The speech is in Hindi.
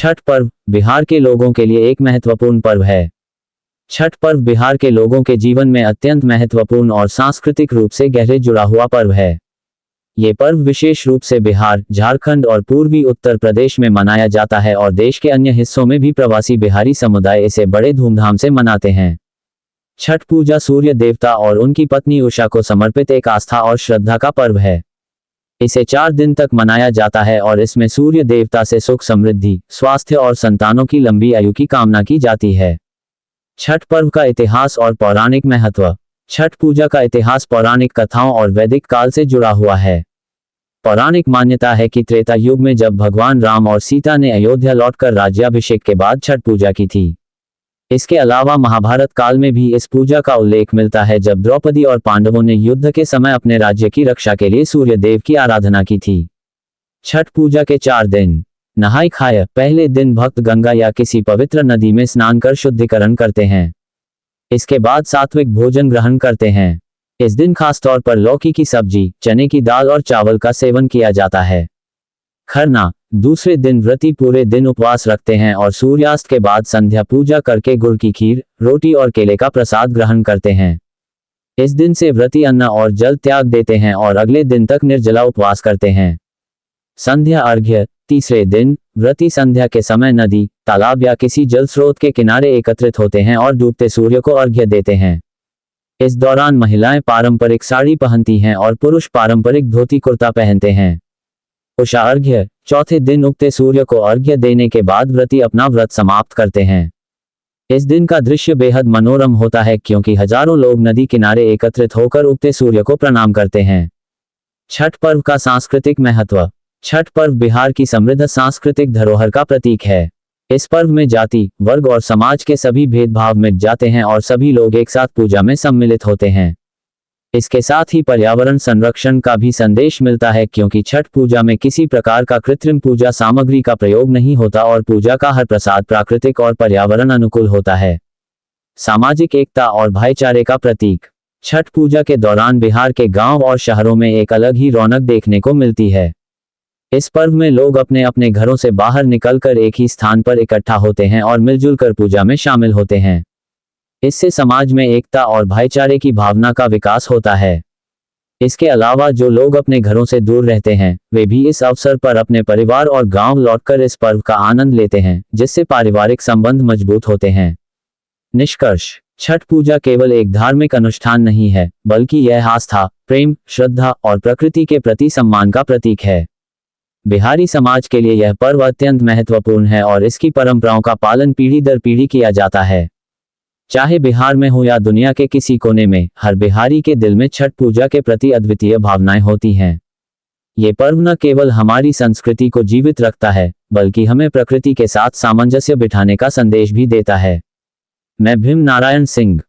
छठ पर्व बिहार के लोगों के लिए एक महत्वपूर्ण पर्व है। छठ पर्व बिहार के लोगों के जीवन में अत्यंत महत्वपूर्ण और सांस्कृतिक रूप से गहरे जुड़ा हुआ पर्व है। ये पर्व विशेष रूप से बिहार, झारखंड और पूर्वी उत्तर प्रदेश में मनाया जाता है और देश के अन्य हिस्सों में भी प्रवासी बिहारी समुदाय इसे बड़े धूमधाम से मनाते हैं। छठ पूजा सूर्य देवता और उनकी पत्नी उषा को समर्पित एक आस्था और श्रद्धा का पर्व है। इसे 4 दिन तक मनाया जाता है और इसमें सूर्य देवता से सुख समृद्धि, स्वास्थ्य और संतानों की लंबी आयु की कामना की जाती है। छठ पर्व का इतिहास और पौराणिक महत्व। छठ पूजा का इतिहास पौराणिक कथाओं और वैदिक काल से जुड़ा हुआ है। पौराणिक मान्यता है कि त्रेता युग में जब भगवान राम और सीता ने अयोध्या लौटकर राज्याभिषेक के बाद छठ पूजा की थी। इसके अलावा महाभारत काल में भी इस पूजा का उल्लेख मिलता है, जब द्रौपदी और पांडवों ने युद्ध के समय अपने राज्य की रक्षा के लिए सूर्य देव की आराधना की थी। छठ पूजा के 4 दिन। नहाय खाय। पहले दिन भक्त गंगा या किसी पवित्र नदी में स्नान कर शुद्धिकरण करते हैं। इसके बाद सात्विक भोजन ग्रहण करते हैं। इस दिन खासतौर पर लौकी की सब्जी, चने की दाल और चावल का सेवन किया जाता है। खरना। दूसरे दिन व्रती पूरे दिन उपवास रखते हैं और सूर्यास्त के बाद संध्या पूजा करके गुड़ की खीर, रोटी और केले का प्रसाद ग्रहण करते हैं। इस दिन से व्रती अन्न और जल त्याग देते हैं और अगले दिन तक निर्जला उपवास करते हैं। संध्या अर्घ्य। तीसरे दिन व्रती संध्या के समय नदी, तालाब या किसी जल स्रोत के किनारे एकत्रित होते हैं और डूबते सूर्य को अर्घ्य देते हैं। इस दौरान महिलाएं पारंपरिक साड़ी पहनती हैं और पुरुष पारंपरिक धोती कुर्ता पहनते हैं। उषा अर्घ्य। चौथे दिन उगते सूर्य को अर्घ्य देने के बाद व्रती अपना व्रत समाप्त करते हैं। इस दिन का दृश्य बेहद मनोरम होता है, क्योंकि हजारों लोग नदी किनारे एकत्रित होकर उगते सूर्य को प्रणाम करते हैं। छठ पर्व का सांस्कृतिक महत्व। छठ पर्व बिहार की समृद्ध सांस्कृतिक धरोहर का प्रतीक है। इस पर्व में जाति, वर्ग और समाज के सभी भेदभाव मिट जाते हैं और सभी लोग एक साथ पूजा में सम्मिलित होते हैं। इसके साथ ही पर्यावरण संरक्षण का भी संदेश मिलता है, क्योंकि छठ पूजा में किसी प्रकार का कृत्रिम पूजा सामग्री का प्रयोग नहीं होता और पूजा का हर प्रसाद प्राकृतिक और पर्यावरण अनुकूल होता है। सामाजिक एकता और भाईचारे का प्रतीक। छठ पूजा के दौरान बिहार के गांव और शहरों में एक अलग ही रौनक देखने को मिलती है। इस पर्व में लोग अपने अपने घरों से बाहर निकलकर एक ही स्थान पर इकट्ठा होते हैं और मिलजुल कर पूजा में शामिल होते हैं। इससे समाज में एकता और भाईचारे की भावना का विकास होता है। इसके अलावा जो लोग अपने घरों से दूर रहते हैं, वे भी इस अवसर पर अपने परिवार और गांव लौटकर इस पर्व का आनंद लेते हैं, जिससे पारिवारिक संबंध मजबूत होते हैं। निष्कर्ष। छठ पूजा केवल एक धार्मिक अनुष्ठान नहीं है, बल्कि यह आस्था, प्रेम, श्रद्धा और प्रकृति के प्रति सम्मान का प्रतीक है। बिहारी समाज के लिए यह पर्व अत्यंत महत्वपूर्ण है और इसकी परंपराओं का पालन पीढ़ी दर पीढ़ी किया जाता है। चाहे बिहार में हो या दुनिया के किसी कोने में, हर बिहारी के दिल में छठ पूजा के प्रति अद्वितीय भावनाएं होती हैं। ये पर्व न केवल हमारी संस्कृति को जीवित रखता है, बल्कि हमें प्रकृति के साथ सामंजस्य बिठाने का संदेश भी देता है। मैं भीम नारायण सिंह।